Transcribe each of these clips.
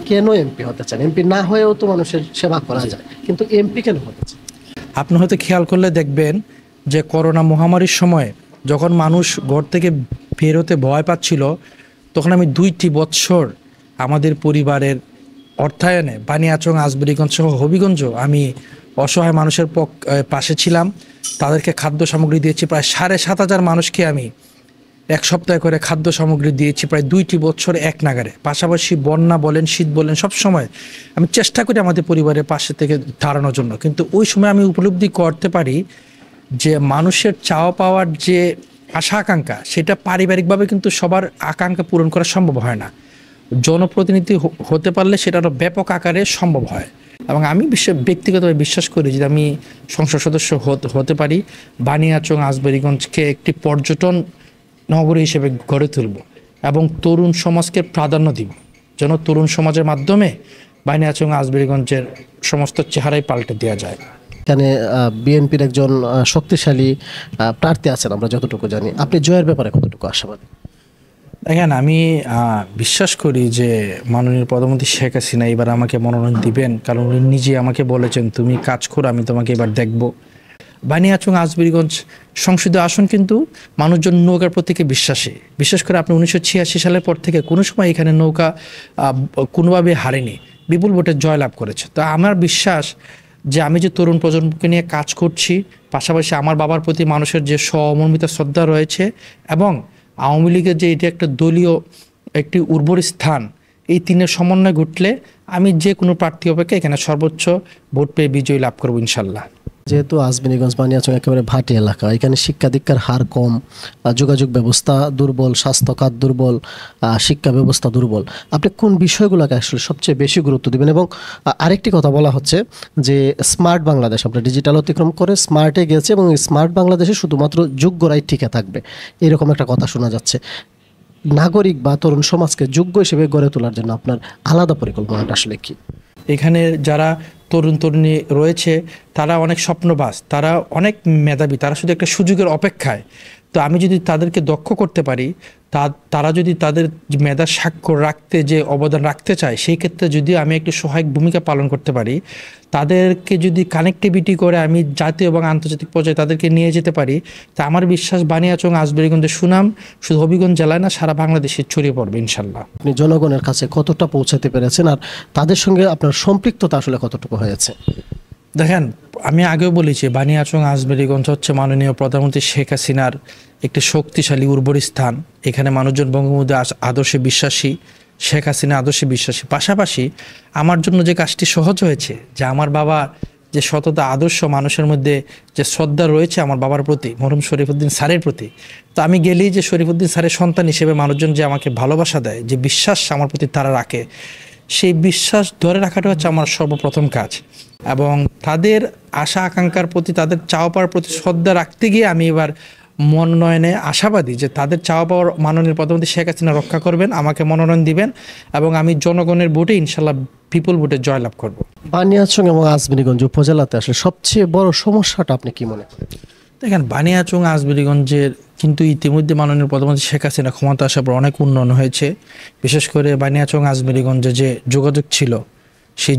কেন এমপি হতে চান? এমপি না হয়েও তো মানুষের সেবা করা যায়, কিন্তু এমপি কেন হতে চান? আপনি হয়তো খেয়াল করলে দেখবেন যে করোনা মহামারীর সময় যখন মানুষ ঘর থেকে বেরোতে ভয় পাচ্ছিল, তখন আমি 2টি বৎসর আমাদের পরিবারের অর্থায়নে বানিয়াচং, আজবেরিগঞ্জ সহ হবিগঞ্জ আমি অসহায় মানুষের পাশে ছিলাম। তাদেরকে খাদ্য সামগ্রী দিয়েছি। প্রায় 7,500 মানুষকে আমি 1 সপ্তাহ করে খাদ্য সামগ্রী দিয়েছি, প্রায় 2টি বছর এক নাগারে। পাশাপাশি বন্যা বলেন, শীত বলেন, সব সময় আমি চেষ্টা করি আমাদের পরিবারের পাশে থেকে দাঁড়ানোর জন্য। কিন্তু ওই সময় আমি উপলব্ধি করতে পারি যে মানুষের চাওয়া পাওয়ার যে আশা আকাঙ্ক্ষা, সেটা পারিবারিকভাবে কিন্তু সবার আকাঙ্ক্ষা পূরণ করা সম্ভব হয় না। জনপ্রতিনিধি হতে পারলে সেটা আরও ব্যাপক আকারে সম্ভব হয়। এবং আমি ব্যক্তিগতভাবে বিশ্বাস করি যে আমি সংসদ সদস্য হতে পারি, বানিয়াচং আজবেরিগঞ্জকে একটি পর্যটন নগরী হিসেবে গড়ে তুলব এবং তরুণ সমাজকে প্রাধান্য দিব, যেন তরুণ সমাজের মাধ্যমে বানিয়াচং আজবেরিগঞ্জের সমস্ত চেহারাই পাল্টে দেওয়া যায়। এখানে বিএনপির একজন শক্তিশালী প্রার্থী আছেন আমরা যতটুকু জানি, আপনি জয়ের ব্যাপারে কতটুকু আশাবাদী? দেখেন, আমি বিশ্বাস করি যে মাননীয় প্রধানমন্ত্রী শেখ হাসিনা এবার আমাকে মনোনয়ন দিবেন, কারণ উনি নিজে আমাকে বলেছেন তুমি কাজ করো, আমি তোমাকে এবার দেখব। বানিয়াচং আজবেরিগঞ্জ সংসদীয় আসন কিন্তু মানুষজন নৌকার প্রতীকে বিশ্বাসী। বিশেষ করে আপনি 1986 সালের পর থেকে কোনো সময় এখানে নৌকা কোনোভাবে হারেনি, বিপুল ভোটে জয়লাভ করেছে। তো আমার বিশ্বাস যে আমি যে তরুণ প্রজন্মকে নিয়ে কাজ করছি, পাশাপাশি আমার বাবার প্রতি মানুষের যে সমর্মিত শ্রদ্ধা রয়েছে, এবং আওয়ামী লীগের যে এটি একটা দলীয় একটি উর্বর স্থান, এই তিনের সমন্বয় ঘটলে আমি যে কোনো প্রার্থী অপেক্ষা এখানে সর্বোচ্চ ভোট পেয়ে বিজয় লাভ করবো ইনশাল্লাহ। যেহেতু আজবেরিগঞ্জ বানিয়াচং একেবারে ভাটি এলাকা, এখানে শিক্ষা দীক্ষার হার কম, যোগাযোগ ব্যবস্থা দুর্বল, স্বাস্থ্যখাত দুর্বল, শিক্ষা ব্যবস্থা দুর্বল, আপনি কোন বিষয়গুলোকে আসলে সবচেয়ে বেশি গুরুত্ব দিবেন? এবং আরেকটি কথা বলা হচ্ছে যে স্মার্ট বাংলাদেশ, আমরা ডিজিটাল অতিক্রম করে স্মার্টে গেছে এবং এই স্মার্ট বাংলাদেশে শুধুমাত্র যোগ্যরাই টিকে থাকবে, এরকম একটা কথা শোনা যাচ্ছে। নাগরিক বা তরুণ সমাজকে যোগ্য হিসেবে গড়ে তোলার জন্য আপনার আলাদা পরিকল্পনাটা আসলে কি? এখানে যারা তরুণ তরুণী রয়েছে তারা অনেক স্বপ্নবাজ, তারা অনেক মেধাবী, তারা শুধু একটা সুযোগের অপেক্ষায়। তো আমি যদি তাদেরকে দক্ষ করতে পারি, তারা যদি তাদের মেধার স্বাক্ষর রাখতে যে অবদান রাখতে চায়, সেই ক্ষেত্রে যদি আমি একটি সহায়ক ভূমিকা পালন করতে পারি, তাদেরকে যদি কানেক্টিভিটি করে আমি জাতীয় এবং আন্তর্জাতিক পর্যায়ে তাদেরকে নিয়ে যেতে পারি, তা আমার বিশ্বাস বানিয়াচং আজবেরিগঞ্জের সুনাম শুধু হবিগঞ্জ জেলায় না, সারা বাংলাদেশে ছড়িয়ে পড়বে ইনশাল্লাহ। আপনি জনগণের কাছে কতটা পৌঁছাতে পেরেছেন আর তাদের সঙ্গে আপনার সম্পৃক্ততা আসলে কতটুকু হয়েছে? দেখেন, আমি আগেও বলেছি বানিয়াচং আজবেরিগঞ্জ হচ্ছে মাননীয় প্রধানমন্ত্রী শেখ হাসিনার একটি শক্তিশালী উর্বর স্থান। এখানে মানুষজন বঙ্গবন্ধু আদর্শে বিশ্বাসী, শেখ হাসিনা আদর্শে বিশ্বাসী। পাশাপাশি আমার জন্য যে কাজটি সহজ হয়েছে, যে আমার বাবা যে সততা আদর্শ, মানুষের মধ্যে যে শ্রদ্ধা রয়েছে আমার বাবার প্রতি, মরহুম শরীফউদ্দিন স্যারের প্রতি, তো আমি গেলেই যে শরীফউদ্দিন স্যারের সন্তান হিসেবে মানুষজন যে আমাকে ভালোবাসা দেয়, যে বিশ্বাস আমার প্রতি তারা রাখে, সেই বিশ্বাস ধরে রাখাটা হচ্ছে আমার সর্বপ্রথম কাজ। এবং তাদের আশা আকাঙ্ক্ষার প্রতি, তাদের চাওয়া পাওয়ার প্রতি শ্রদ্ধা রাখতে গিয়ে আমি এবার মনোনয়নে আশাবাদী যে তাদের চাওয়া পাওয়ার মাননীয় প্রধানমন্ত্রী শেখ হাসিনা রক্ষা করবেন, আমাকে মনোনয়ন দিবেন এবং আমি জনগণের ভোটে ইনশাল্লাহ বিপুল ভোটে জয়লাভ করব। বানিয়াচং এবং আজবেরিগঞ্জ উপজেলাতে আসলে সবচেয়ে বড় সমস্যাটা আপনি কি মনে করেন? দেখেন, বানিয়াচং আজবেরিগঞ্জের কিন্তু ইতিমধ্যে মাননীয় প্রধানমন্ত্রী শেখ হাসিনা ক্ষমতা আসার পর অনেক উন্নয়ন হয়েছে। বিশেষ করে বানিয়াচং আজবেরিগঞ্জে যে যোগাযোগ ছিল, সেই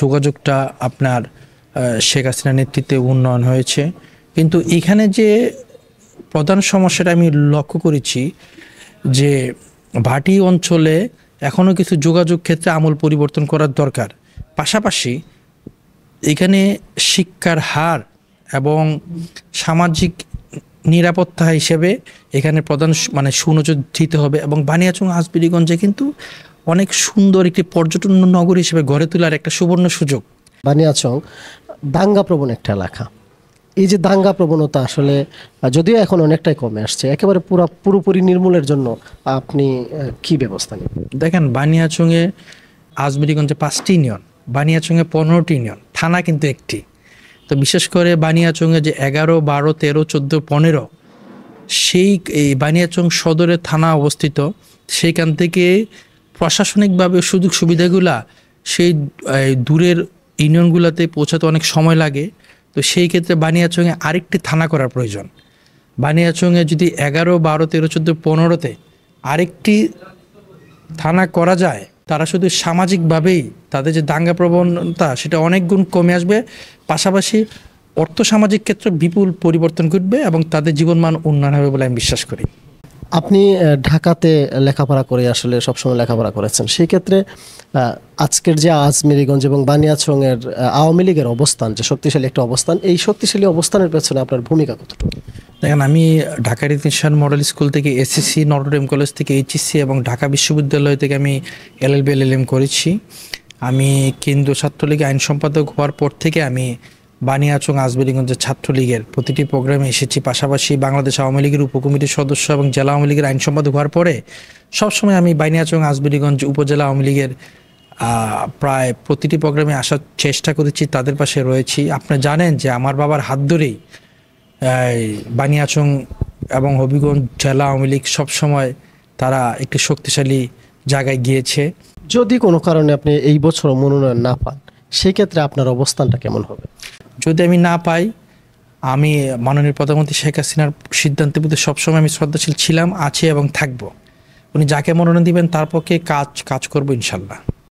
যোগাযোগটা আপনার শেখ হাসিনার নেতৃত্বে উন্নয়ন হয়েছে। কিন্তু এখানে যে প্রধান সমস্যাটা আমি লক্ষ্য করেছি যে ভাটি অঞ্চলে এখনও কিছু যোগাযোগ ক্ষেত্রে আমূল পরিবর্তন করার দরকার। পাশাপাশি এখানে শিক্ষার হার এবং সামাজিক নিরাপত্তা হিসেবে এখানে প্রধান সুনজর দিতে হবে। এবং বানিয়াচং আজবেরিগঞ্জে কিন্তু অনেক সুন্দর একটি পর্যটন নগরী হিসেবে গড়ে তোলার একটা সুবর্ণ সুযোগ। বানিয়াচং দাঙ্গা প্রবণ একটা এলাকা, এই যে দাঙ্গা প্রবণতা আসলে যদিও এখন অনেকটাই কমে আসছে, একেবারে পুরোপুরি নির্মূলের জন্য আপনি কি ব্যবস্থা নেবেন? দেখেন, বানিয়াচংয়ে আজবেরিগঞ্জে 5টি ইউনিয়ন, বানিয়াচংয়ে 15টি ইউনিয়ন, থানা কিন্তু একটি। তো বিশেষ করে বানিয়াচংয়ে যে 11, 12, 13, 14, 15 সেই এই বানিয়াচং সদরের থানা অবস্থিত, সেইখান থেকে প্রশাসনিকভাবে সুযোগ সুবিধাগুলা সেই দূরের ইউনিয়নগুলোতে পৌঁছাতে অনেক সময় লাগে। তো সেই ক্ষেত্রে বানিয়াচংয়ে আরেকটি থানা করার প্রয়োজন। বানিয়াচংয়ে যদি 11, 12, 13, 14, 15তে আরেকটি থানা করা যায়, তারা শুধু সামাজিকভাবেই তাদের যে দাঙ্গা প্রবণতা সেটা অনেক গুণ কমে আসবে, পাশাপাশি অর্থসামাজিক ক্ষেত্রে বিপুল পরিবর্তন ঘটবে এবং তাদের জীবনমান উন্নয়ন হবে বলে আমি বিশ্বাস করি। আপনি ঢাকাতে লেখাপড়া করে আসলে সবসময় লেখাপড়া করেছেন, সেই ক্ষেত্রে আজকের যে আজমিরিগঞ্জ এবং বানিয়াচংয়ের আওয়ামী লীগের অবস্থান, যে শক্তিশালী একটা অবস্থান, এই শক্তিশালী অবস্থানের পেছনে আপনার ভূমিকা কতটুকু? দেখেন, আমি ঢাকা রিতিশন মডেল স্কুল থেকে এসএসসি, নটরডেম কলেজ থেকে এইচএসসি এবং ঢাকা বিশ্ববিদ্যালয় থেকে আমি এলএলবি এলএলএম করেছি। আমি কেন্দ্রীয় ছাত্রলীগ আইন সম্পাদক হওয়ার পর থেকে আমি বানিয়াচং আজমিরিগঞ্জের ছাত্রলীগের প্রতিটি প্রোগ্রামে এসেছি। পাশাপাশি বাংলাদেশ আওয়ামী লীগের উপকমিটির সদস্য এবং জেলা আওয়ামী লীগের আইন সম্পাদক হওয়ার পরে সবসময় আমি বানিয়াচং আজমিরিগঞ্জ উপজেলা আওয়ামী লীগের প্রায় প্রতিটি প্রোগ্রামে আসার চেষ্টা করেছি, তাদের পাশে রয়েছি। আপনি জানেন যে আমার বাবার হাত ধরেই বানিয়াচং এবং হবিগঞ্জ জেলা আওয়ামী লীগ সবসময় তারা একটি শক্তিশালী জায়গায় গিয়েছে। যদি কোনো কারণে আপনি এই বছর মনোনয়ন না পান, সেই ক্ষেত্রে আপনার অবস্থানটা কেমন হবে? যদি আমি না পাই, আমি মাননীয় প্রধানমন্ত্রী শেখ হাসিনার সিদ্ধান্তের প্রতি সবসময় আমি শ্রদ্ধাশীল ছিলাম, আছি এবং থাকব। উনি যাকে মনোনয়ন দিবেন তার পক্ষে কাজ করবো ইনশাল্লাহ।